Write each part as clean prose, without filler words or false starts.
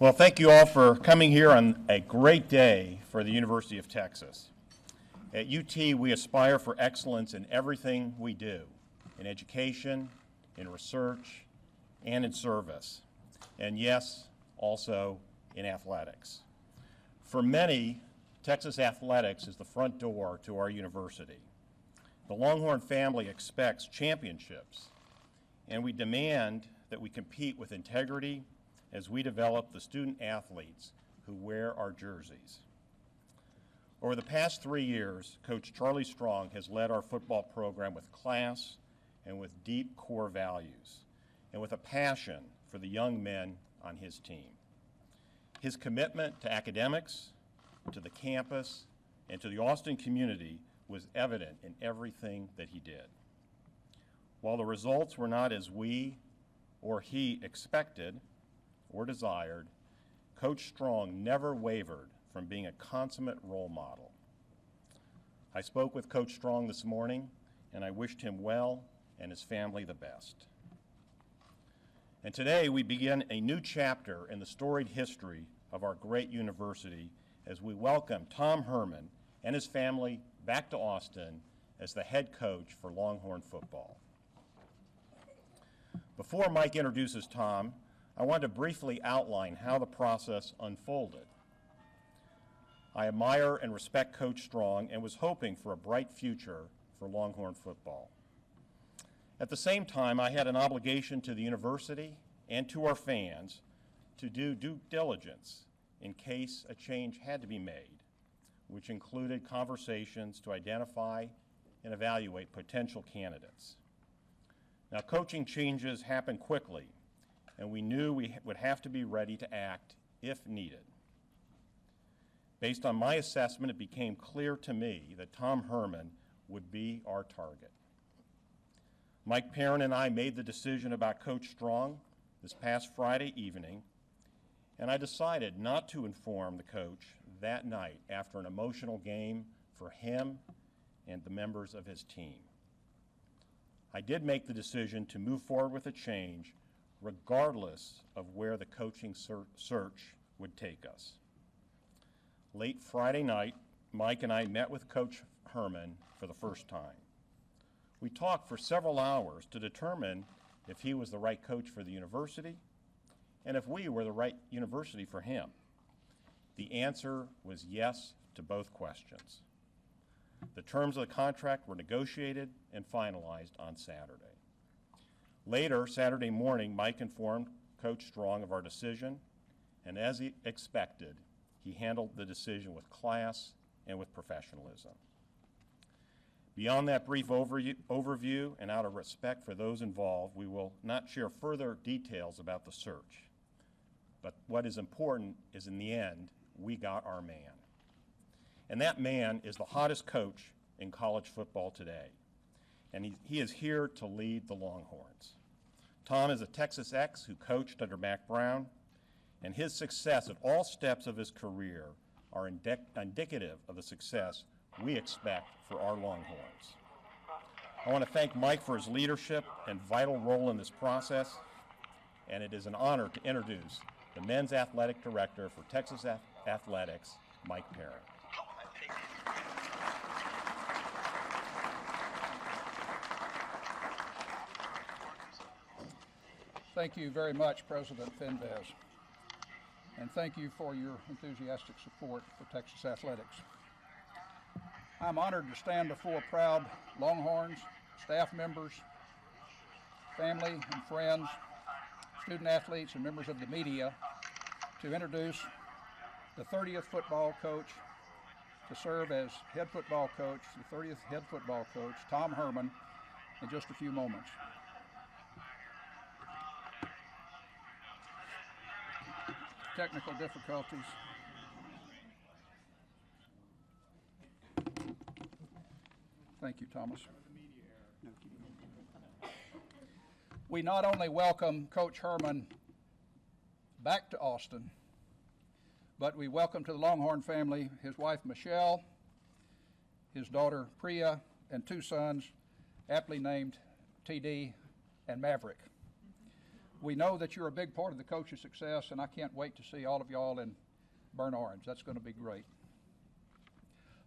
Well, thank you all for coming here on a great day for the University of Texas. At UT, we aspire for excellence in everything we do, in education, in research, and in service, and yes, also in athletics. For many, Texas athletics is the front door to our university. The Longhorn family expects championships, and we demand that we compete with integrity as we develop the student athletes who wear our jerseys. Over the past 3 years, Coach Charlie Strong has led our football program with class and with deep core values, and with a passion for the young men on his team. His commitment to academics, to the campus, and to the Austin community was evident in everything that he did. While the results were not as we or he expected or desired, Coach Strong never wavered from being a consummate role model. I spoke with Coach Strong this morning, and I wished him well and his family the best. And today we begin a new chapter in the storied history of our great university as we welcome Tom Herman and his family back to Austin as the head coach for Longhorn football. Before Mike introduces Tom, I want to briefly outline how the process unfolded. I admire and respect Coach Strong and was hoping for a bright future for Longhorn football. At the same time, I had an obligation to the university and to our fans to do due diligence in case a change had to be made, which included conversations to identify and evaluate potential candidates. Now, coaching changes happen quickly, and we knew we would have to be ready to act if needed. Based on my assessment, it became clear to me that Tom Herman would be our target. Mike Pare and I made the decision about Coach Strong this past Friday evening, and I decided not to inform the coach that night after an emotional game for him and the members of his team. I did make the decision to move forward with a change regardless of where the coaching search would take us. Late Friday night, Mike and I met with Coach Herman for the first time. We talked for several hours to determine if he was the right coach for the university and if we were the right university for him. The answer was yes to both questions. The terms of the contract were negotiated and finalized on Saturday. Later, Saturday morning, Mike informed Coach Strong of our decision, and as he expected, he handled the decision with class and with professionalism. Beyond that brief overview, and out of respect for those involved, we will not share further details about the search. But what is important is, in the end, we got our man. And that man is the hottest coach in college football today. And he is here to lead the Longhorns. Tom is a Texas ex who coached under Mack Brown, and his success at all steps of his career are indicative of the success we expect for our Longhorns. I want to thank Mike for his leadership and vital role in this process, and it is an honor to introduce the men's athletic director for Texas Athletics, Mike Pare. Thank you very much, President Fendez, and thank you for your enthusiastic support for Texas Athletics. I'm honored to stand before proud Longhorns, staff members, family and friends, student athletes, and members of the media to introduce the 30th football coach to serve as head football coach, the 30th head football coach, Tom Herman, in just a few moments. Technical difficulties. Thank you, Thomas. We not only welcome Coach Herman back to Austin, but we welcome to the Longhorn family his wife Michelle, his daughter Priya, and 2 sons aptly named TD and Maverick. We know that you're a big part of the coach's success, and I can't wait to see all of y'all in burnt orange. That's going to be great.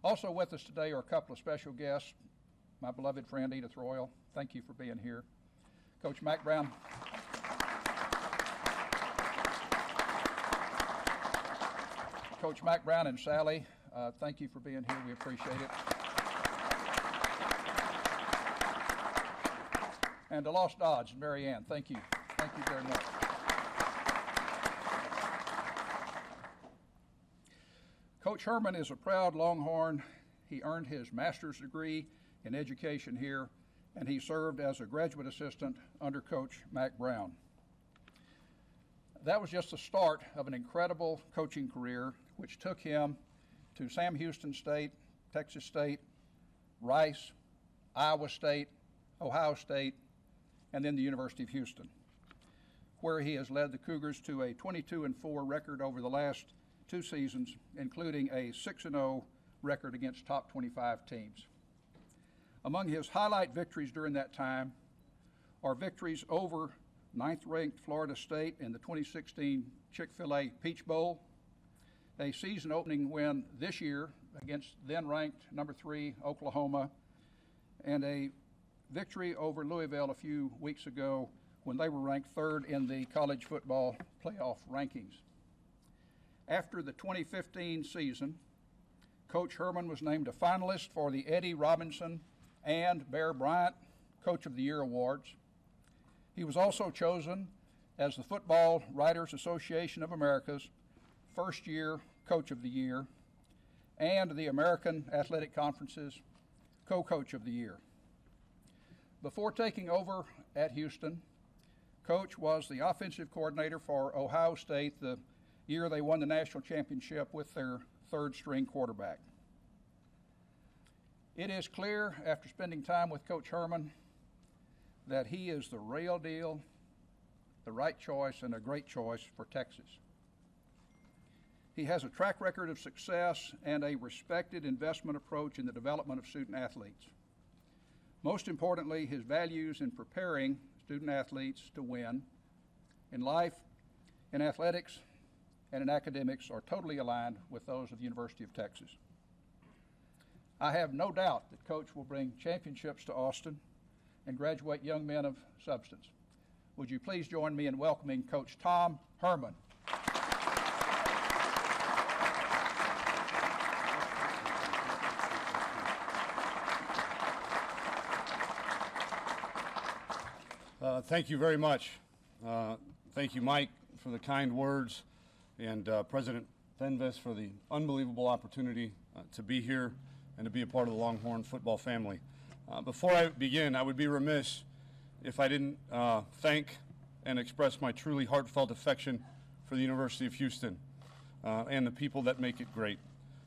Also with us today are a couple of special guests. My beloved friend Edith Royal, thank you for being here. Coach Mack Brown. Coach Mack Brown and Sally, thank you for being here. We appreciate it. And to Lost Dodge and Mary Ann, thank you. Thank you very much. Coach Herman is a proud Longhorn. He earned his master's degree in education here, and he served as a graduate assistant under Coach Mack Brown. That was just the start of an incredible coaching career, which took him to Sam Houston State, Texas State, Rice, Iowa State, Ohio State, and then the University of Houston, where he has led the Cougars to a 22-4 record over the last 2 seasons, including a 6-0 record against top 25 teams. Among his highlight victories during that time are victories over 9th-ranked Florida State in the 2016 Chick-fil-A Peach Bowl, a season-opening win this year against then-ranked number 3 Oklahoma, and a victory over Louisville a few weeks ago when they were ranked 3rd in the college football playoff rankings. After the 2015 season, Coach Herman was named a finalist for the Eddie Robinson and Bear Bryant Coach of the Year awards. He was also chosen as the Football Writers Association of America's first-year Coach of the Year and the American Athletic Conference's Co-Coach of the Year. Before taking over at Houston, Coach was the offensive coordinator for Ohio State the year they won the national championship with their 3rd-string quarterback. It is clear after spending time with Coach Herman that he is the real deal, the right choice, and a great choice for Texas. He has a track record of success and a respected investment approach in the development of student athletes. Most importantly, his values in preparing student athletes to win in life, in athletics, and in academics are totally aligned with those of the University of Texas. I have no doubt that Coach will bring championships to Austin and graduate young men of substance. Would you please join me in welcoming Coach Tom Herman. Thank you very much. Thank you, Mike, for the kind words, and President Fenves for the unbelievable opportunity to be here and to be a part of the Longhorn football family. Before I begin, I would be remiss if I didn't thank and express my truly heartfelt affection for the University of Houston and the people that make it great.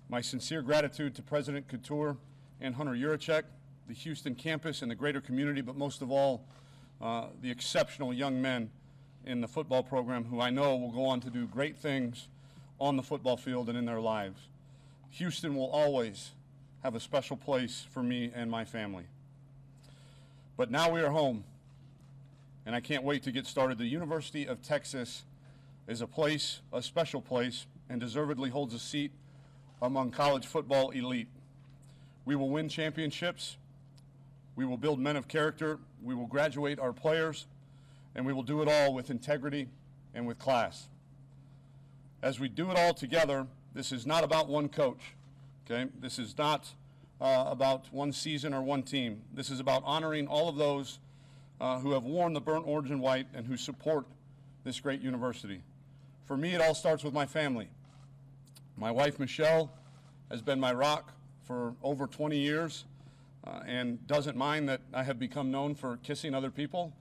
My sincere gratitude to President Couture and Hunter Yurachek, the Houston campus and the greater community, but most of all, the exceptional young men in the football program who I know will go on to do great things on the football field and in their lives. Houston will always have a special place for me and my family. But now we are home, and I can't wait to get started. The University of Texas is a place, a special place, and deservedly holds a seat among college football elite. We will win championships. We will build men of character. We will graduate our players, and we will do it all with integrity and with class. As we do it all together, this is not about one coach, okay? This is not about one season or one team. This is about honoring all of those who have worn the burnt orange and white and who support this great university. For me, it all starts with my family. My wife, Michelle, has been my rock for over 20 years and doesn't mind that I have become known for kissing other people.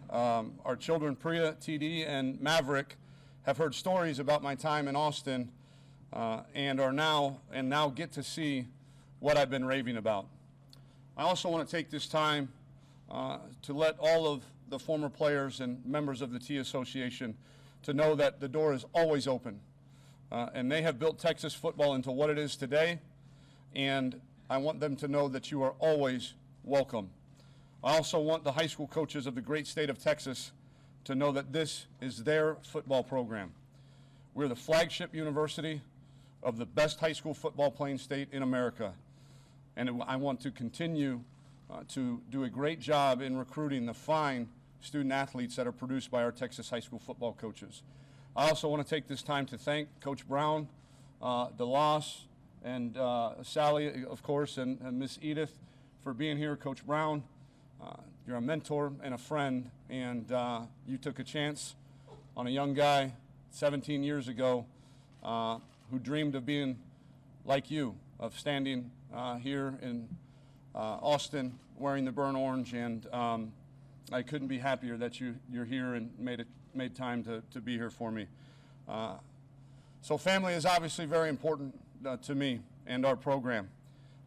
Our children, Pare, TD, and Maverick, have heard stories about my time in Austin and now get to see what I've been raving about. I also want to take this time to let all of the former players and members of the T Association to know that the door is always open. And they have built Texas football into what it is today, and I want them to know that you are always welcome. I also want the high school coaches of the great state of Texas to know that this is their football program. We're the flagship university of the best high school football playing state in America. And I want to continue to do a great job in recruiting the fine student athletes that are produced by our Texas high school football coaches. I also want to take this time to thank Coach Brown, DeLoss, and Sally, of course, and Miss Edith for being here. Coach Brown, you're a mentor and a friend, and you took a chance on a young guy 17 years ago who dreamed of being like you, of standing here in Austin wearing the burnt orange, and I couldn't be happier that you're here and made time to be here for me. So family is obviously very important to me and our program,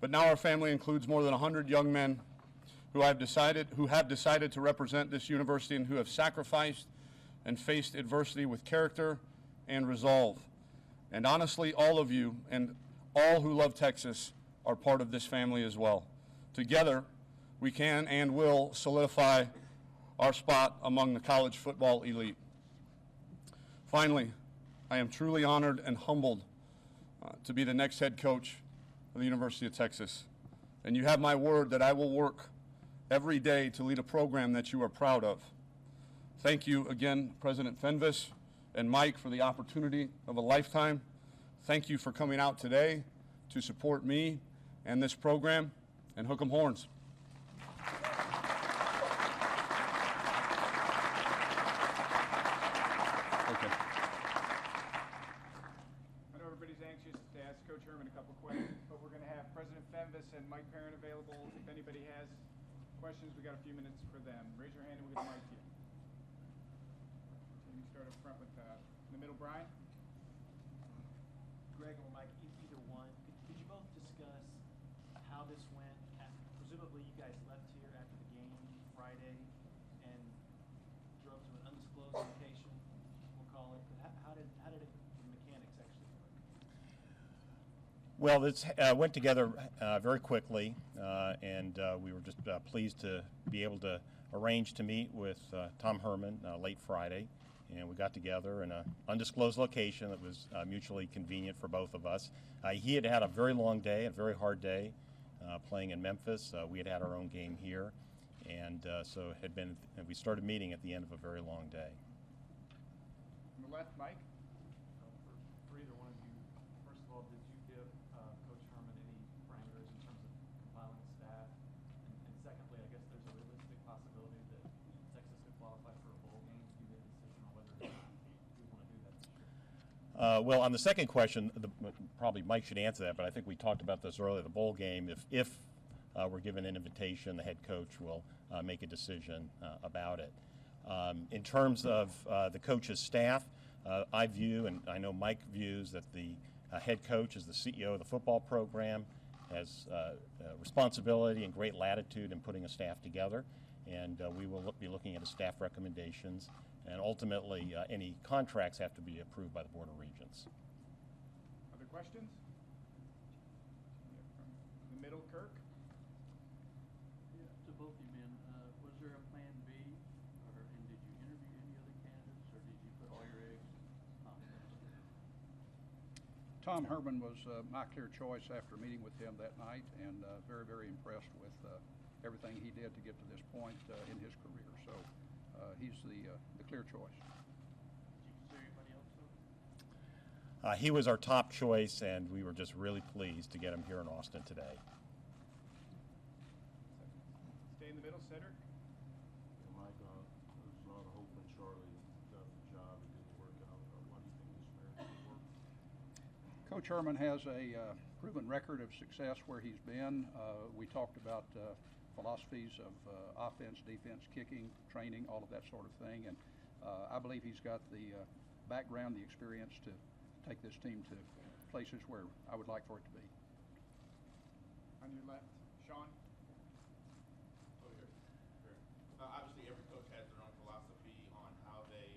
but now our family includes more than 100 young men who have decided to represent this university and who have sacrificed and faced adversity with character and resolve. And honestly, all of you and all who love Texas are part of this family as well. Together, we can and will solidify our spot among the college football elite. Finally, I am truly honored and humbled to be the next head coach of the University of Texas. And you have my word that I will work every day to lead a program that you are proud of. Thank you again, President Fenves and Mike, for the opportunity of a lifetime. Thank you for coming out today to support me and this program, and hook 'em horns. Okay. I know everybody's anxious to ask Coach Herman a couple questions, but we're going to have President Fenves and Mike Pare available. If anybody has questions, we got a few minutes for them. Raise your hand and we'll get the mic to you. Can you start up front with in the middle, Brian? Greg or Mike, either one, could you both discuss how this went? Presumably you guys left here after the game Friday and drove to an undisclosed location, we'll call it. But how did the mechanics actually work? Well, this went together very quickly, and we were just pleased to be able to arrange to meet with Tom Herman late Friday. And we got together in an undisclosed location that was mutually convenient for both of us. He had had a very long day, a very hard day playing in Memphis. We had had our own game here, and so we started meeting at the end of a very long day. On the left, Mike? For either one of you, first of all, did you give Coach Herman any parameters in terms of compiling staff? And secondly, I guess there's a realistic possibility that Texas could qualify for a bowl game. You made a decision on whether or not we want to do that this year. Well, on the second question, probably Mike should answer that, but I think we talked about this earlier. The bowl game, if we're given an invitation, the head coach will make a decision about it. In terms of the coach's staff, I view, and I know Mike views, that the head coach is the CEO of the football program, has responsibility and great latitude in putting a staff together, and we will be looking at his staff recommendations, and ultimately any contracts have to be approved by the Board of Regents. Other questions? In the middle, Kirk? Yeah, to both of you men, was there a plan B, and did you interview any other candidates, or did you put all your eggs in Tom Herman? Tom Herman was my clear choice after meeting with him that night, and very, very impressed with everything he did to get to this point in his career. So he's the clear choice. Did you consider anybody else, though? He was our top choice, and we were just really pleased to get him here in Austin today. Stay in the middle, Cedric. Mike, there's a lot of hope in Charlie does the job. It didn't work out. Why do you think this marriage will work? Coach Herman has a proven record of success where he's been. We talked about philosophies of offense, defense, kicking, training, all of that sort of thing. And I believe he's got the background, the experience to take this team to places where I would like for it to be. On your left, Sean. Over here. Obviously, every coach has their own philosophy on how they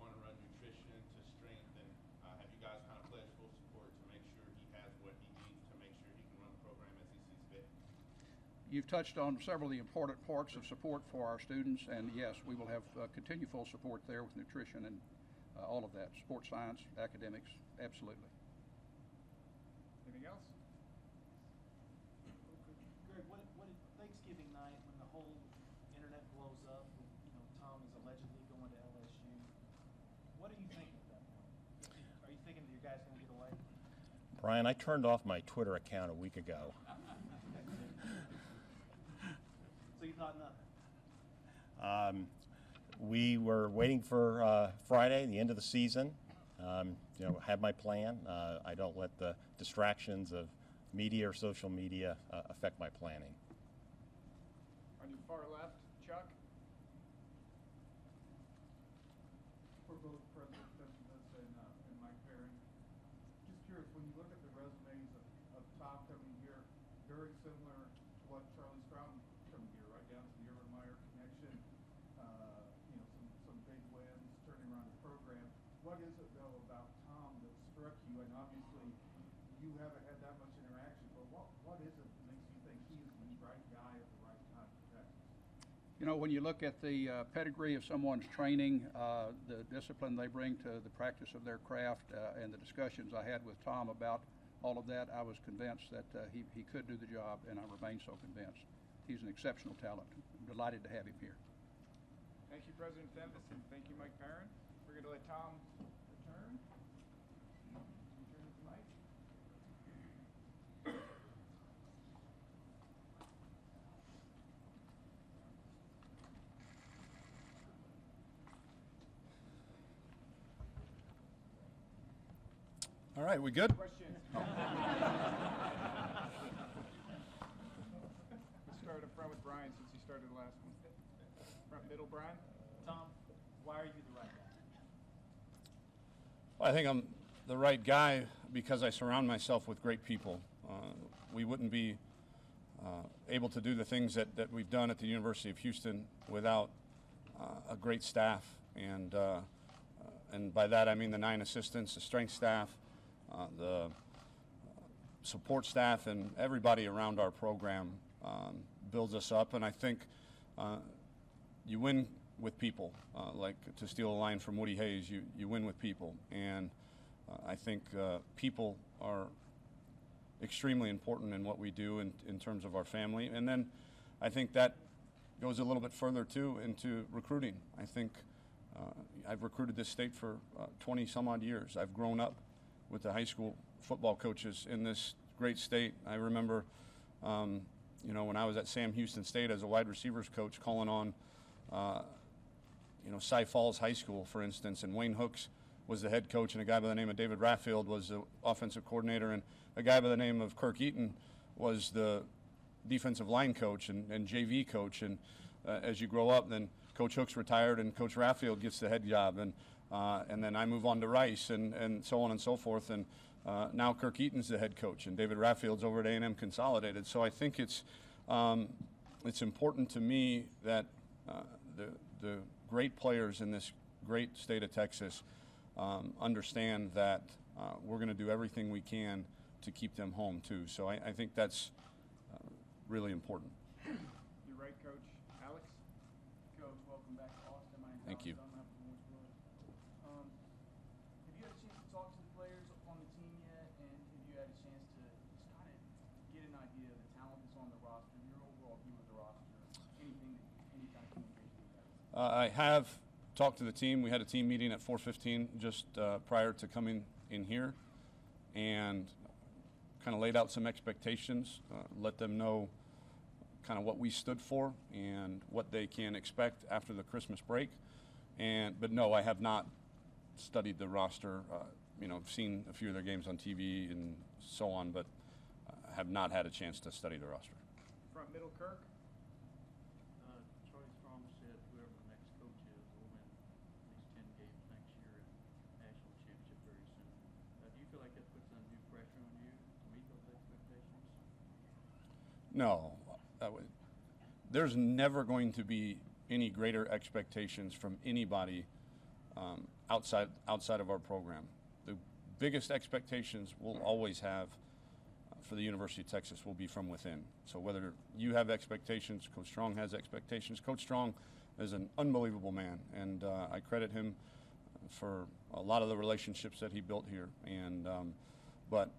want to run nutrition to strengthen. Have you guys kind of pledged full support to make sure he has what he needs to make sure he can run the program as he sees fit? You've touched on several of the important parts of support for our students, and yes, we will have continued full support there with nutrition and all of that, sports science, academics, absolutely. Anything else? Greg, what did Thanksgiving night when the whole internet blows up, when, Tom is allegedly going to LSU, what are you thinking at that point? Are you thinking that your guy's going to get away? Brian, I turned off my Twitter account a week ago. So you thought nothing? We were waiting for Friday, the end of the season. Had my plan. I don't let the distractions of media or social media affect my planning. On your far left, Chuck? For both President Fenves and Mike Pare. Just curious, when you look at the resumes of Tom coming here, very similar to what Charlie Stroughton coming here, right down to the Urban Meyer connection, some big wins, turning around the program. What is it though about Tom that struck you? And obviously you haven't had that much interaction, but what is it that makes you think he is the right guy at the right time for Texas? When you look at the pedigree of someone's training, the discipline they bring to the practice of their craft, and the discussions I had with Tom about all of that, I was convinced that he could do the job, and I remain so convinced. He's an exceptional talent. I'm delighted to have him here. Thank you, President Fenves, and thank you, Mike Pare. We're going to let Tom return. Return to Mike. All right, we good? Questions? Let's start up front with Brian since he started the last one. Front middle, Brian. Tom, why are you the right guy? Well, I think I'm the right guy because I surround myself with great people. We wouldn't be able to do the things that we've done at the University of Houston without a great staff. And by that I mean the 9 assistants, the strength staff, the support staff, and everybody around our program builds us up. And I think you win with people. Like, to steal a line from Woody Hayes, you win with people. And I think people are extremely important in what we do in terms of our family. And then I think that goes a little bit further too into recruiting. I think I've recruited this state for 20 some odd years. I've grown up with the high school football coaches in this great state. I remember when I was at Sam Houston State as a wide receivers coach, calling on Cy Falls High School, for instance, and Wayne Hooks was the head coach, and a guy by the name of David Raffield was the offensive coordinator, and a guy by the name of Kirk Eaton was the defensive line coach and JV coach. And as you grow up, then Coach Hooks retired and Coach Raffield gets the head job, and then I move on to Rice, and so on and so forth. And now Kirk Eaton's the head coach, and David Raffield's over at A&M Consolidated. So I think it's important to me that the great players in this great state of Texas understand that we're going to do everything we can to keep them home too. So I think that's really important. Your right, Coach Alex. Coach, welcome back to Austin. My name's Thank Alex you. Dunlap from Woodswood. Have you had a chance to talk to the players on the team yet? And have you had a chance to just kind of get an idea of the talent that's on the roster, your overall view of the roster, any kind of communication with that? I have talked to the team. We had a team meeting at 4:15 just prior to coming in here, and kind of laid out some expectations, let them know kind of what we stood for and what they can expect after the Christmas break. But no, I have not studied the roster. I've seen a few of their games on TV and so on, but have not had a chance to study the roster. Front middle, Kirk. Charlie Strong said whoever the next coach is will win at least 10 games next year and national championship very soon. Do you feel like that puts undue pressure on you to meet those expectations? No. There's never going to be any greater expectations from anybody outside of our program. The biggest expectations we'll always have for the University of Texas will be from within. So whether you have expectations, Coach Strong has expectations. Coach Strong is an unbelievable man, and I credit him for a lot of the relationships that he built here. And but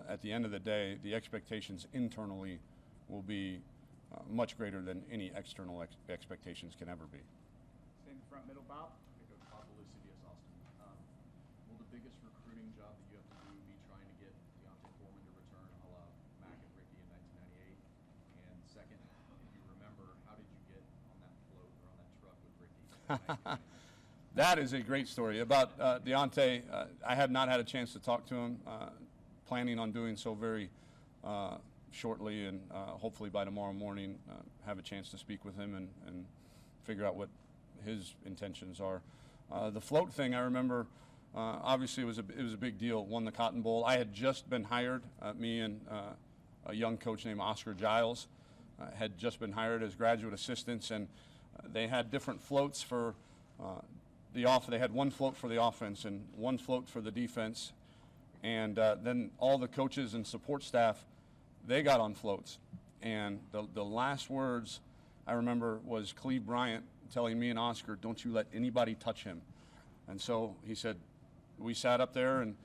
at the end of the day, the expectations internally will be much greater than any external expectations can ever be. Stay in the front middle, Bob. Hey, Coach Bob Belusi, CBS Austin. Will the biggest recruiting job that you have to do be trying to get Deontay Foreman to return a la Mac and Ricky in 1998? And second, if you remember, how did you get on that float or on that truck with Ricky in 1998? That is a great story. About Deontay, I have not had a chance to talk to him. Planning on doing so very shortly, and hopefully by tomorrow morning have a chance to speak with him and figure out what his intentions are. The float thing, I remember, obviously it was a big deal. Won the Cotton Bowl. I had just been hired, me and a young coach named Oscar Giles had just been hired as graduate assistants, and they had different floats for they had one float for the offense and one float for the defense, and then all the coaches and support staff, they got on floats. And the last words I remember was Cleve Bryant telling me and Oscar, "Don't you let anybody touch him." And so he said, we sat up there, and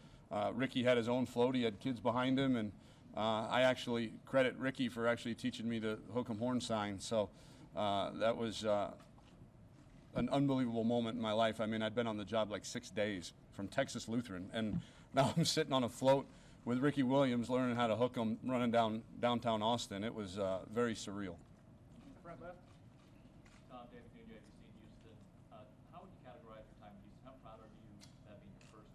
Ricky had his own float. He had kids behind him, and I actually credit Ricky for actually teaching me the hook 'em horn sign. So that was an unbelievable moment in my life. I mean, I'd been on the job like 6 days from Texas Lutheran, and now I'm sitting on a float with Ricky Williams learning how to hook 'em running downtown Austin. It was very surreal. Front left. Tom, David Jr., ABC Houston. How would you categorize your time in Houston? How proud are you of that being your first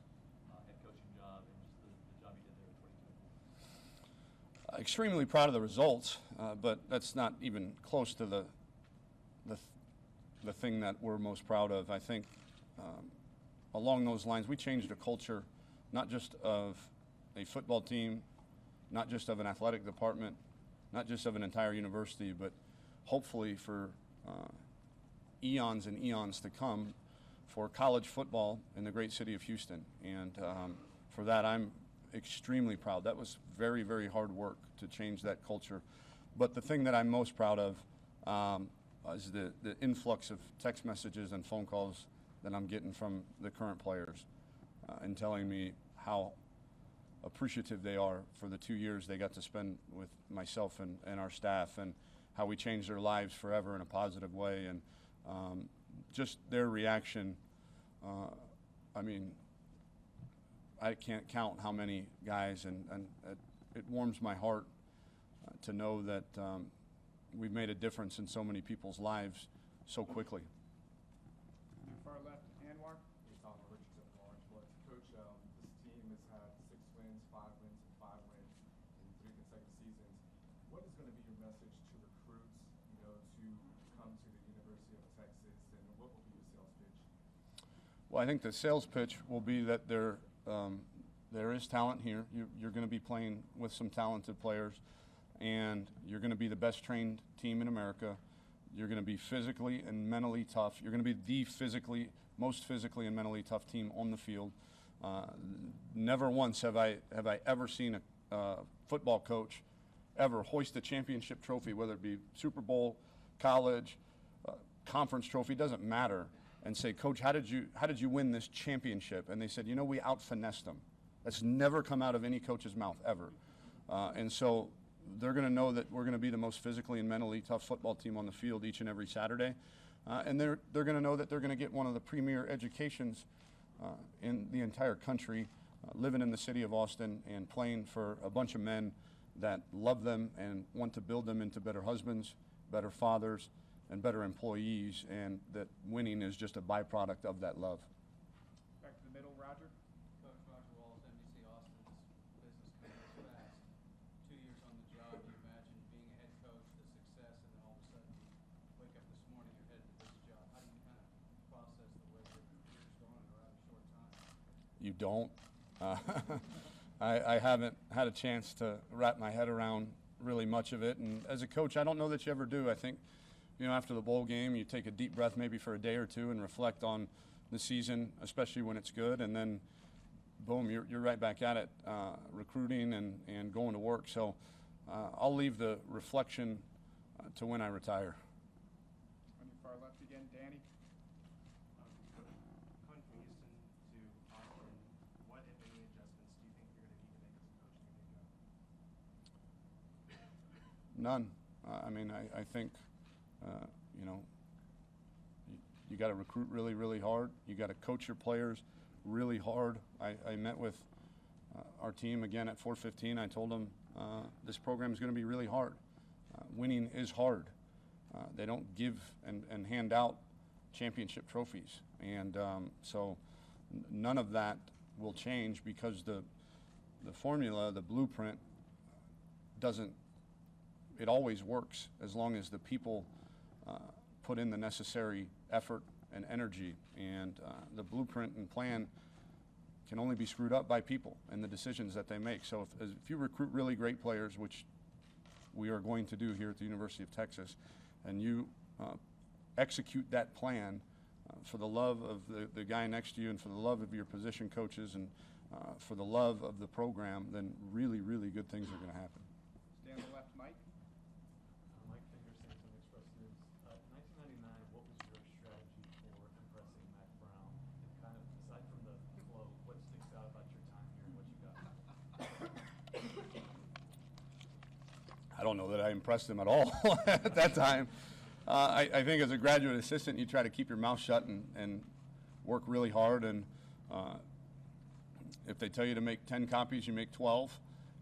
head coaching job and just the job you did there in 2024? Extremely proud of the results, but that's not even close to the thing that we're most proud of. I think along those lines, we changed a culture, not just of a football team, not just of an athletic department, not just of an entire university, but hopefully for eons and eons to come for college football in the great city of Houston. And for that, I'm extremely proud. That was very, very hard work to change that culture. But the thing that I'm most proud of is the influx of text messages and phone calls that I'm getting from the current players and telling me how appreciative they are for the 2 years they got to spend with myself and our staff, and how we changed their lives forever in a positive way. And just their reaction, I mean, I can't count how many guys, and it warms my heart to know that we've made a difference in so many people's lives so quickly. Far left, Anwar. Hey, Tom Richardson from Orange Bloods. Coach, this team has had 6 wins, 5 wins, and 5 wins in 3 consecutive seasons. What is going to be your message to recruits, to come to the University of Texas, and what will be your sales pitch? Well, I think the sales pitch will be that there is talent here. You're going to be playing with some talented players, and you're going to be the best trained team in America. You're going to be physically and mentally tough. You're going to be the most physically and mentally tough team on the field. Never once have I ever seen a football coach ever hoist a championship trophy, whether it be Super Bowl, college, conference trophy, doesn't matter, and say, "Coach, how did you win this championship?" And they said, "We out-finessed them." That's never come out of any coach's mouth ever. And so they're going to know that we're going to be the most physically and mentally tough football team on the field each and every Saturday. And they're going to know that they're going to get one of the premier educations in the entire country, living in the city of Austin and playing for a bunch of men that love them and want to build them into better husbands, better fathers, and better employees, and that winning is just a byproduct of that love. Back to the middle, Roger. Coach Roger Wallace, NBC Austin. This business comes fast. 2 years on the job, you imagine being a head coach, the success, and then all of a sudden you wake up this morning, you're headed to this job. How do you kind of process the way your career's going in a rather short time? You don't. I haven't had a chance to wrap my head around really much of it, and as a coach, I don't know that you ever do. I think, after the bowl game, you take a deep breath maybe for a day or two and reflect on the season, especially when it's good, and then boom, you're right back at it, recruiting and going to work. So I'll leave the reflection to when I retire. On your far left again, Danny. Coming from Houston to Austin, what, if any, adjustments do you think you're going to need to make as a coach to do your job? None. I mean, I think, you know, you got to recruit really, really hard. You got to coach your players really hard. I met with our team again at 4:15. I told them this program is going to be really hard. Winning is hard. They don't give and hand out championship trophies. And so none of that will change because the formula, the blueprint, doesn't, it always works as long as the people put in the necessary effort and energy. And the blueprint and plan can only be screwed up by people and the decisions that they make. So if you recruit really great players, which we are going to do here at the University of Texas, and you execute that plan for the love of the guy next to you and for the love of your position coaches and for the love of the program, then really, really good things are going to happen. Stay on the left, Mike. Mike Finger, Samsung Express News. 1999, what was your strategy for impressing Mac Brown? And kind of, aside from the flow, what sticks out about your time here and what you got? I don't know that I impressed him at all at that time. I think as a graduate assistant, you try to keep your mouth shut and work really hard. And if they tell you to make 10 copies, you make 12.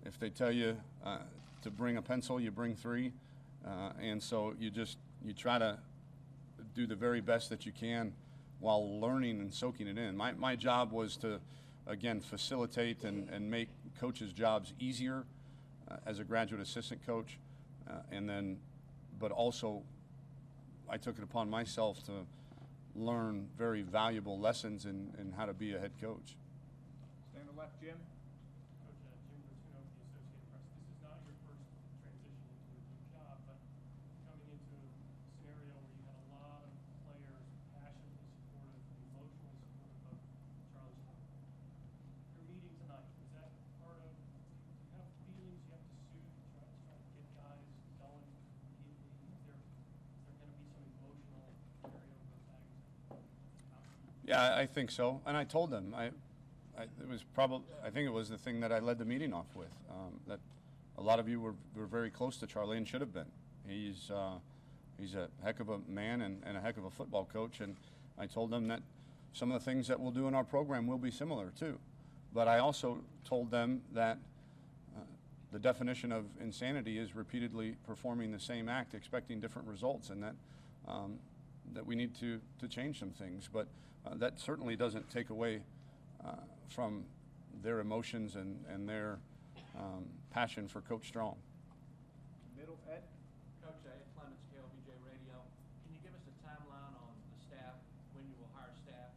If they tell you to bring a pencil, you bring 3. And so you try to do the very best that you can while learning and soaking it in. My job was to, again, facilitate and make coaches' jobs easier as a graduate assistant coach, but also I took it upon myself to learn very valuable lessons in how to be a head coach. Stay on the left, Jim. Coach, Jim Bertuno with the Associated Press. This is not your first transition into a new job, but coming into a scenario where you had a lot of players passionately supportive, emotionally supportive of Charlie Strong. Your meeting tonight, is that part of, do you have feelings you have to soothe, try to get guys going immediately? Is there going to be some emotional carryover effect? Yeah, I think so, and I told them I think it was the thing that I led the meeting off with, that a lot of you were very close to Charlie and should have been. He's a heck of a man and a heck of a football coach, and I told them that some of the things that we'll do in our program will be similar too. But I also told them that the definition of insanity is repeatedly performing the same act, expecting different results, and that we need to change some things. But that certainly doesn't take away from their emotions and their passion for Coach Strong. Middle, Ed. Coach, Ed Clements, KLBJ Radio. Can you give us a timeline on the staff, when you will hire staff,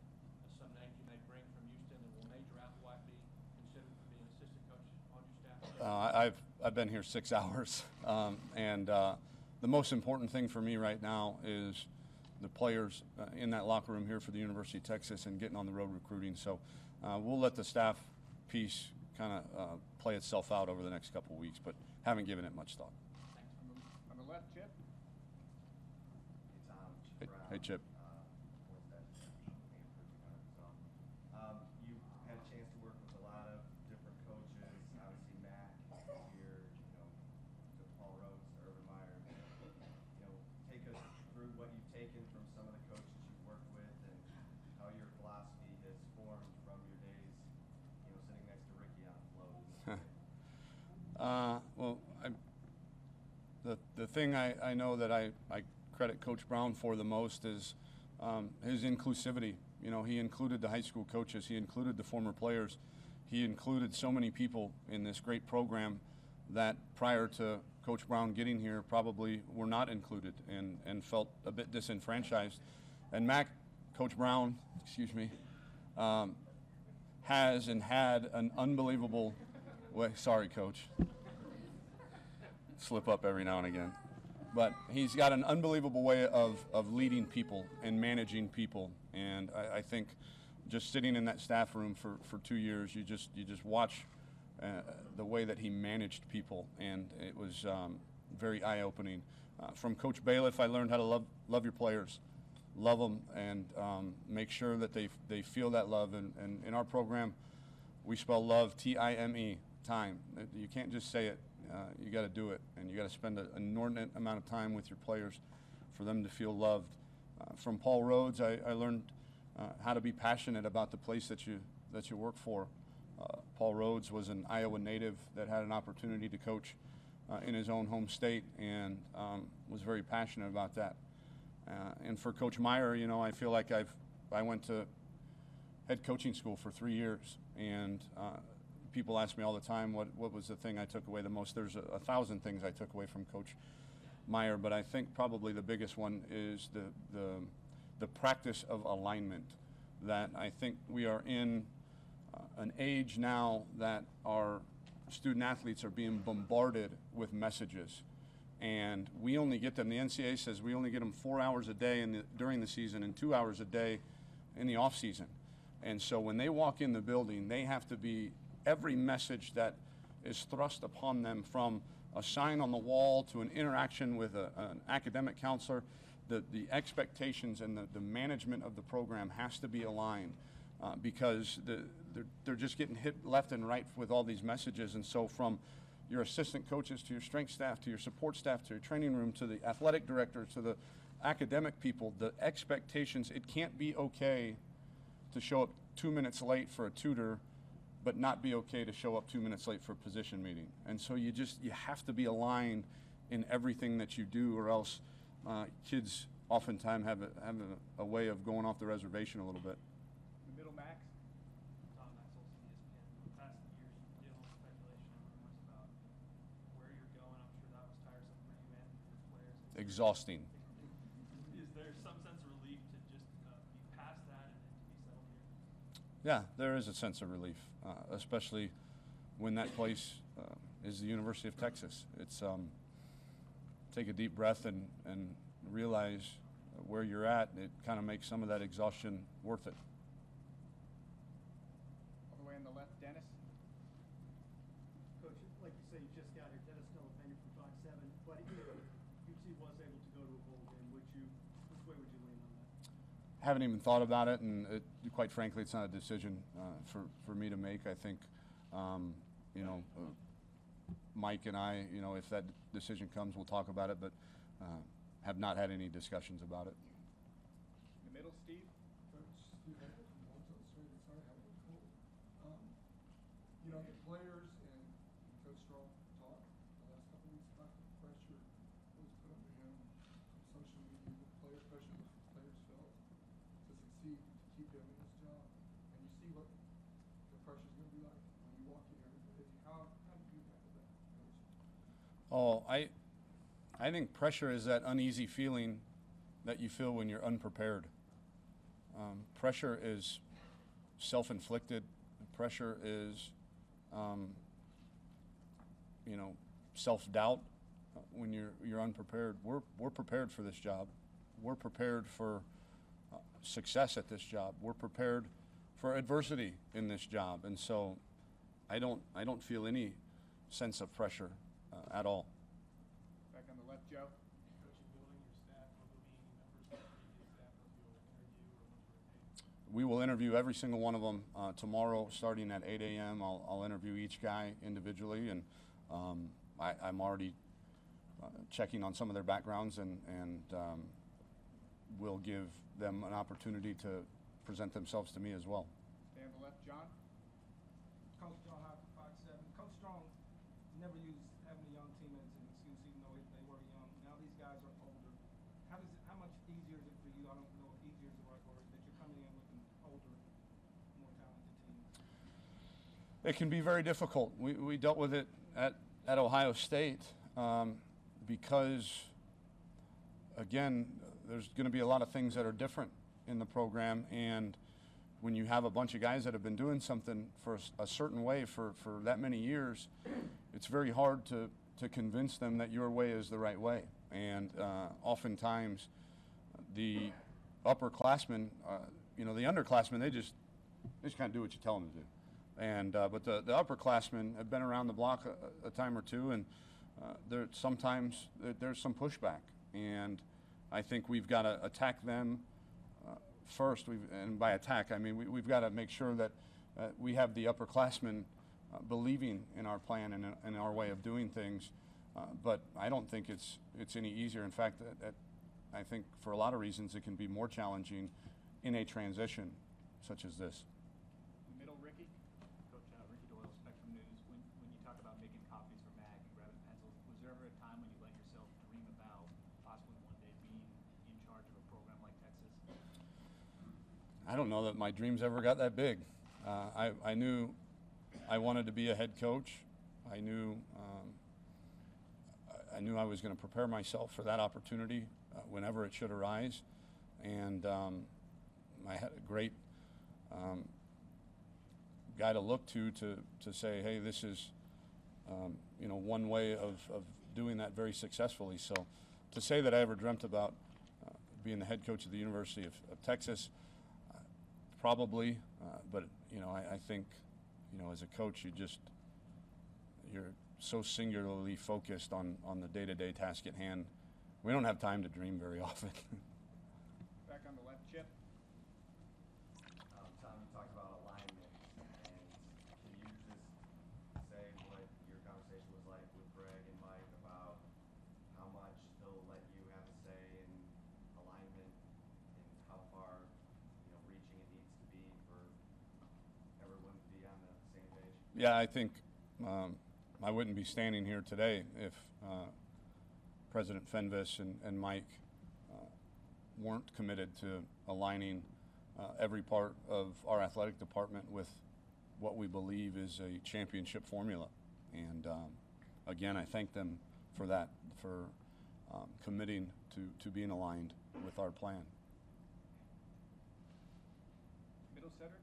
some names you may bring from Houston, and will Major Applewhite be considered for being assistant coach on your staff? I've been here 6 hours, and the most important thing for me right now is the players in that locker room here for the University of Texas and getting on the road recruiting. So we'll let the staff piece kind of play itself out over the next couple of weeks, but haven't given it much thought. On the left, Chip. Hey, Tom. Hey, Chip. You had a chance to work with a lot of different coaches. Obviously, Matt here, to Paul Rhodes, to Urban Meyer. Take us through what you've taken from some of the coaches you've worked with and how your philosophy has formed from your days, sitting next to Ricky on the float. Well, the thing I know that I credit Coach Brown for the most is his inclusivity. He included the high school coaches. He included the former players. He included so many people in this great program that prior to Coach Brown getting here probably were not included and felt a bit disenfranchised. And Coach Brown, has and had an unbelievable way. Sorry, Coach. Slip up every now and again. But he's got an unbelievable way of leading people and managing people. And I think just sitting in that staff room for 2 years, you just watch the way that he managed people, and it was very eye-opening. From Coach Bailiff, I learned how to love your players, love them, and make sure that they feel that love. And in our program, we spell love T-I-M-E, time. You can't just say it. You got to do it, and you got to spend an inordinate amount of time with your players for them to feel loved. From Paul Rhodes, I learned how to be passionate about the place that you work for. Paul Rhodes was an Iowa native that had an opportunity to coach in his own home state, and was very passionate about that. And for Coach Meyer, you know, I feel like I went to head coaching school for 3 years, and people ask me all the time what was the thing I took away the most. There's 1,000 things I took away from Coach Meyer, but I think probably the biggest one is the practice of alignment. That I think we are in an age now that our student athletes are being bombarded with messages, and we only get them. The NCAA says we only get them 4 hours a day during the season and 2 hours a day in the off season. And so when they walk in the building, they have to be every message that is thrust upon them, from a sign on the wall to an interaction with an academic counselor. The expectations and the management of the program has to be aligned, because they're just getting hit left and right with all these messages. And so from your assistant coaches to your strength staff to your support staff to your training room to the athletic director to the academic people, the expectations, it can't be okay to show up 2 minutes late for a tutor, but not be okay to show up 2 minutes late for a position meeting. And so you have to be aligned in everything that you do, or else kids oftentimes have a way of going off the reservation a little bit. The middle, Max. Tom Maxwell, ESPN. The past years, you've dealt with speculation and rumors about where you're going. I'm sure that was tiresome for you and for your players. Exhausting. Is there some sense of relief to just be past that and to be settled here? Yeah, there is a sense of relief, especially when that place is the University of Texas. It's take a deep breath and realize where you're at. It kind of makes some of that exhaustion worth it. All the way on the left, Dennis. Coach, like you say, you just got here. Dennis Delapenny from Fox 7, but if UT was able to go to a bowl game, which way would you lean on that? Haven't even thought about it, and quite frankly, it's not a decision for me to make. I think, Mike and I, if that decision comes, we'll talk about it, but have not had any discussions about it. In the middle, Steve. The players and Coach Strong talked the last couple weeks about the pressure that was put on him from social media, the player pressure that players felt to succeed, to keep him in his job. And you see what the pressure is going to be like when you walk in here every day. How do you handle that, Coach? Oh, I think pressure is that uneasy feeling that you feel when you're unprepared. Pressure is self-inflicted. Pressure is, self-doubt when you're unprepared. We're prepared for this job. We're prepared for success at this job. We're prepared for adversity in this job, and so I don't feel any sense of pressure at all. Back on the left, Joe. Coach, in building your staff, will there be any members of the previous staff that you'll interview or want to retain? We will interview every single one of them tomorrow, starting at 8 a.m. I'll interview each guy individually, and I'm already checking on some of their backgrounds, and we'll give them an opportunity to present themselves to me as well. Stay on the left, John. Coach John Howard from Fox 7. Coach Strong never used having a young team as an excuse, even though they were young. Now these guys are older. How much easier is it for you? I don't know if easier is the right word, that you're coming in with an older, more talented team. It can be very difficult. We dealt with it at Ohio State because, again, there's going to be a lot of things that are different in the program, and when you have a bunch of guys that have been doing something for a certain way for that many years, it's very hard to convince them that your way is the right way. And oftentimes the upperclassmen, the underclassmen, They just kind of do what you tell them to do. And but the upperclassmen have been around the block a time or two, and there's some pushback, and I think we've got to attack them first. And by attack, I mean we've got to make sure that we have the upperclassmen believing in our plan and in our way of doing things. But I don't think it's any easier. In fact, I think for a lot of reasons it can be more challenging in a transition such as this. Middle, Ricky. Coach, Ricky Doyle, Spectrum News. When you talk about making copies for Mag and grabbing pencils, was there ever a time when you let yourself dream about possibly one day being in charge of a program like Texas? I don't know that my dreams ever got that big. I knew I wanted to be a head coach. I knew I was going to prepare myself for that opportunity whenever it should arise, and I had a great guy to look to say, hey, this is one way of doing that very successfully. So to say that I ever dreamt about being the head coach of the University of Texas, probably, but I think as a coach you're so singularly focused on the day-to-day task at hand. We don't have time to dream very often. Back on the left, Chip. Tom, you talked about alignment, and can you just say what your conversation was like with Greg and Mike about how much they'll let you have a say in alignment and how far reaching it needs to be for everyone to be on the same page? Yeah, I think I wouldn't be standing here today if President Fenves and Mike weren't committed to aligning every part of our athletic department with what we believe is a championship formula. And again, I thank them for that, for committing to being aligned with our plan. Middle, Cedric.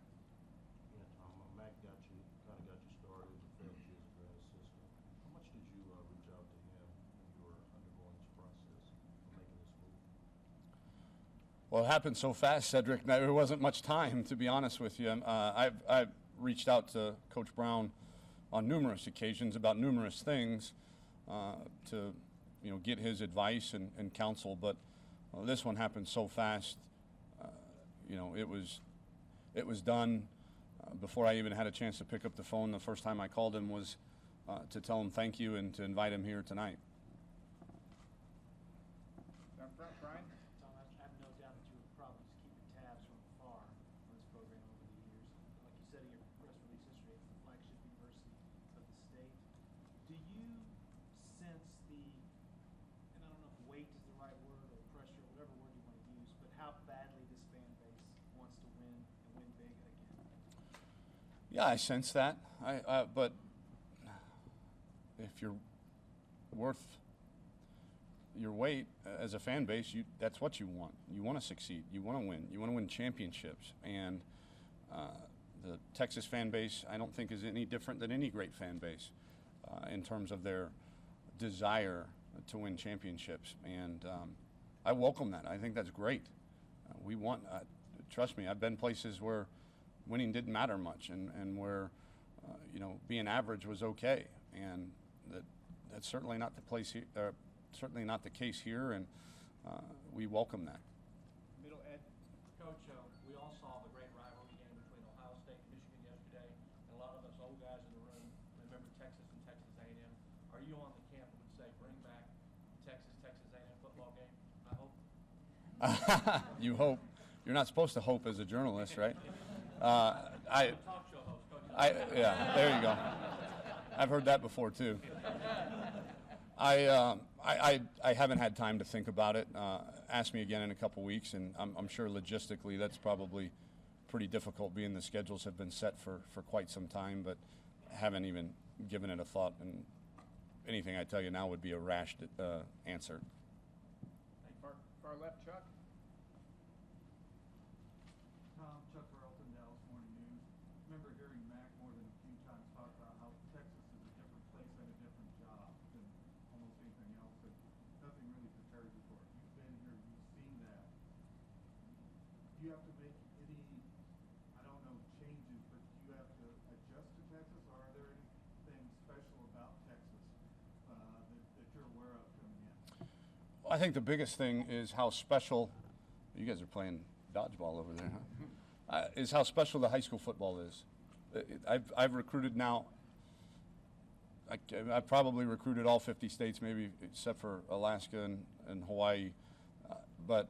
Yeah, Tom, Mac kind of got you started and felt you as a grad assistant. How much did you reach out to him when you were undergoing this process of making this move? Well, it happened so fast, Cedric. There wasn't much time, to be honest with you. I've reached out to Coach Brown on numerous occasions about numerous things to get his advice and counsel, but this one happened so fast. It was done before I even had a chance to pick up the phone. The first time I called him was to tell him thank you and to invite him here tonight. Down front, Brian. Tom, I have no doubt that you were probably just keeping tabs from afar on this program over the years. Like you said in your press release yesterday, it's the flagship university of the state. Do you sense and I don't know if weight is the right word or pressure, whatever word you want to use, but how badly this fan base wants to win and win big again? Yeah, I sense that. But if you're worth your weight as a fan base, that's what you want. You want to succeed. You want to win. You want to win championships. And the Texas fan base, I don't think, is any different than any great fan base in terms of their desire to win championships. And I welcome that. I think that's great. We want, trust me, I've been places where winning didn't matter much and where, being average was okay. And that's certainly not the place here. Certainly not the case here, and we welcome that. Middle, Ed. Coach, we all saw the great rivalry game between Ohio State and Michigan yesterday, and a lot of us old guys in the room remember Texas and Texas A&M. Are you on the camp that would say bring back Texas A&M football game? I hope. You hope. You're not supposed to hope as a journalist, right? Talk show host, Coach. Yeah, there you go. I've heard that before too. I haven't had time to think about it. Ask me again in a couple weeks, and I'm sure logistically that's probably pretty difficult, being the schedules have been set for quite some time, but haven't even given it a thought, and anything I tell you now would be a rash answer. Far left, Chuck. Tom, Chuck Carlton, Dallas Morning News. Remember hearing Mac more than a few times talk about how Texas is a different place and a different job than almost anything else, and nothing really prepares you for it. You've been here, you've seen that. Do you have to make any, changes I think the biggest thing is how special, you guys are playing dodgeball over there, huh? Is how special the high school football is. I've recruited now, I've probably recruited all 50 states, maybe except for Alaska and Hawaii, but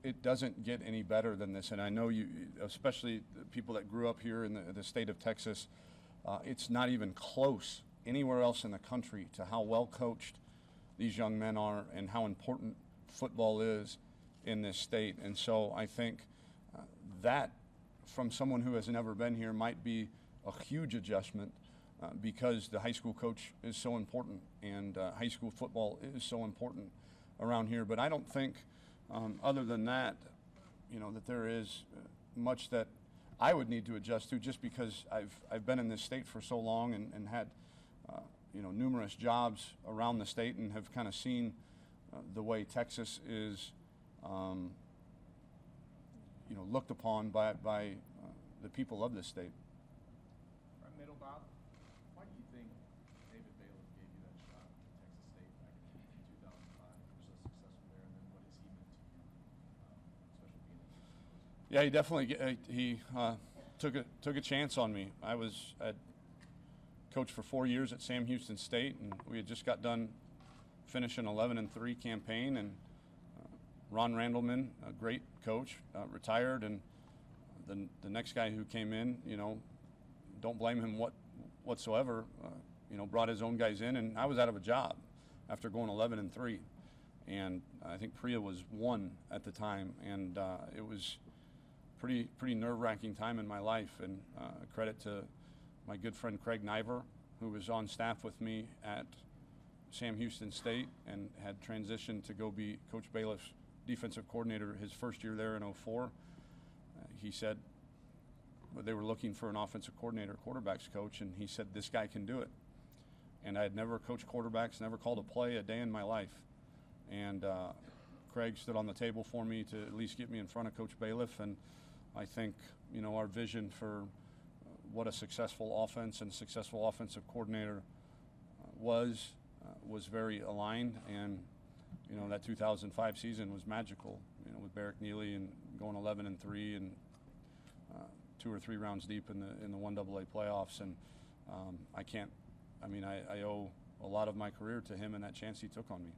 it doesn't get any better than this. And I know you, especially the people that grew up here in the state of Texas, it's not even close anywhere else in the country to how well coached these young men are and how important football is in this state. And so I think that from someone who has never been here might be a huge adjustment because the high school coach is so important and high school football is so important around here. But I don't think other than that, you know, that there is much that I would need to adjust to, just because I've been in this state for so long and had you know, numerous jobs around the state and have kind of seen the way Texas is you know, looked upon by the people of this state. Right middle, Bob. Why do you think David Bailiff gave you that shot at Texas State back in 2005? You were so successful there, and then what has he meant to you, especially being at Houston? Yeah, he definitely took a chance on me. I coached for 4 years at Sam Houston State, and we had just got done finishing 11-3 campaign, and Ron Randleman, a great coach, retired, and the next guy who came in, you know, don't blame him whatsoever, you know, brought his own guys in, and I was out of a job after going 11-3, and I think Pare was 1 at the time, and it was pretty nerve-wracking time in my life, and credit to my good friend Craig Niver, who was on staff with me at Sam Houston State and had transitioned to go be Coach Bailiff's defensive coordinator his first year there in 2004. He said they were looking for an offensive coordinator, quarterbacks coach, and he said, this guy can do it. And I had never coached quarterbacks, never called a play a day in my life. And Craig stood on the table for me to at least get me in front of Coach Bailiff, and I think, you know, our vision for what a successful offense and successful offensive coordinator was very aligned. And you know, that 2005 season was magical, you know, with Barrick Neely and going 11-3 and 2 or 3 rounds deep in the 1AA playoffs. And I owe a lot of my career to him and that chance he took on me.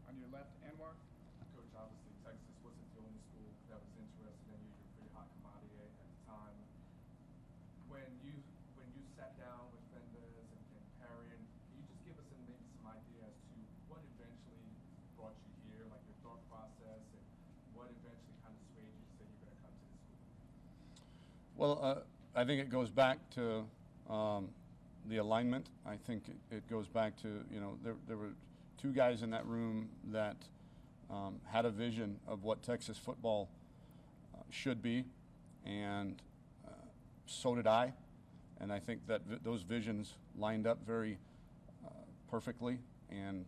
On your left, Anwar. Coach, obviously Texas wasn't the only school that was interested in you. You're a pretty hot commodity at the time. When you sat down with Fenves and Pare, can you just give us maybe some idea as to what eventually brought you here, like your thought process, and what eventually kind of swayed you to say you're going to come to this school? Well, I think it goes back to the alignment. I think it goes back to, you know, there were 2 guys in that room that had a vision of what Texas football should be, and so did I. And I think that those visions lined up very perfectly. And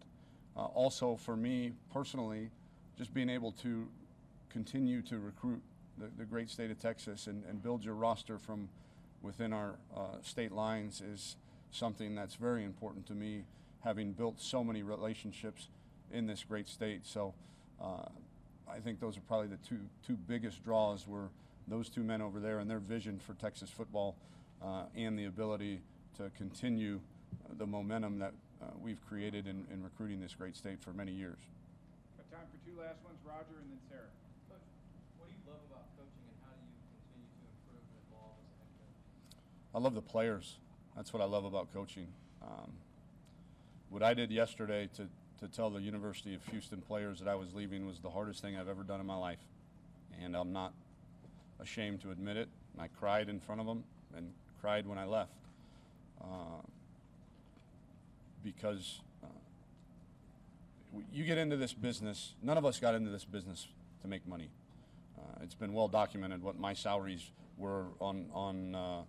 also for me personally, just being able to continue to recruit the great state of Texas and build your roster from within our state lines is something that's very important to me, having built so many relationships in this great state. So I think those are probably the two biggest draws, were those 2 men over there and their vision for Texas football and the ability to continue the momentum that we've created in recruiting this great state for many years. Got time for 2 last ones, Roger and then Sarah. Coach, what do you love about coaching, and how do you continue to improve and evolve as a head coach? I love the players. That's what I love about coaching. What I did yesterday to tell the University of Houston players that I was leaving was the hardest thing I've ever done in my life. And I'm not ashamed to admit it. I cried in front of them and cried when I left. Because you get into this business, none of us got into this business to make money. It's been well documented what my salaries were on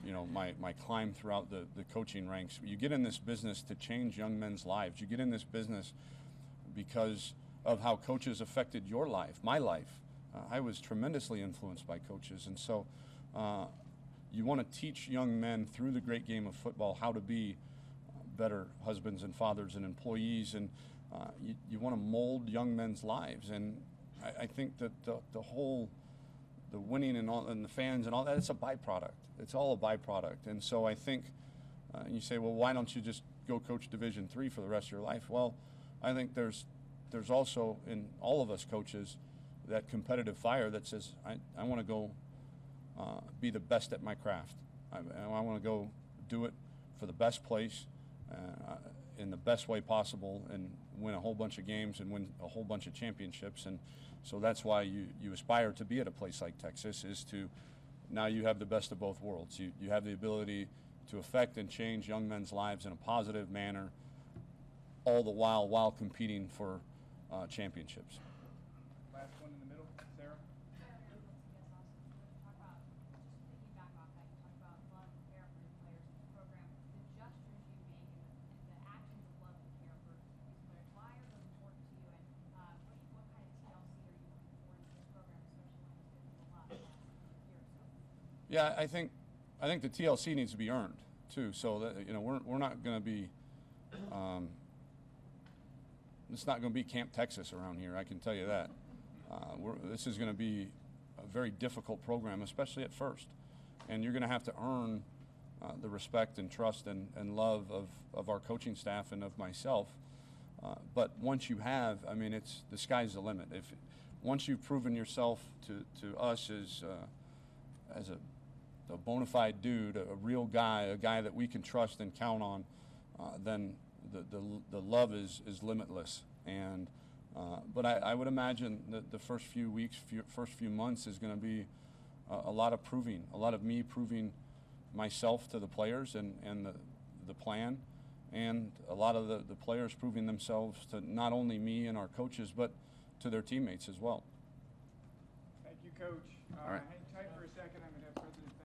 you know, my climb throughout the coaching ranks. You get in this business to change young men's lives. You get in this business because of how coaches affected your life, my life. I was tremendously influenced by coaches, and so you want to teach young men through the great game of football how to be better husbands and fathers and employees, and you want to mold young men's lives, and I think that the whole, the winning and all, and the fans and all that, it's a byproduct. It's all a byproduct. And so I think, you say, well, why don't you just go coach Division III for the rest of your life? Well, I think there's also in all of us coaches that competitive fire that says, I want to go be the best at my craft. I want to go do it for the best place, in the best way possible, and win a whole bunch of games and win a whole bunch of championships. And so that's why you aspire to be at a place like Texas, is to, now you have the best of both worlds. You have the ability to affect and change young men's lives in a positive manner, all the while competing for championships. Last one in the middle, Sarah. Yeah, I think the TLC needs to be earned too. So that, you know, we're not going to be, it's not going to be Camp Texas around here. I can tell you that. This is going to be a very difficult program, especially at first, and you're going to have to earn the respect and trust and love of our coaching staff and of myself. But once you have, I mean, it's the sky's the limit. Once you've proven yourself to us as a bona fide dude, a real guy, a guy that we can trust and count on, then the love is limitless. And but I would imagine that the first few weeks, first few months is going to be a lot of proving, a lot of me proving myself to the players and the plan, and a lot of the players proving themselves to not only me and our coaches, but to their teammates as well. Thank you, Coach. All right. Hank,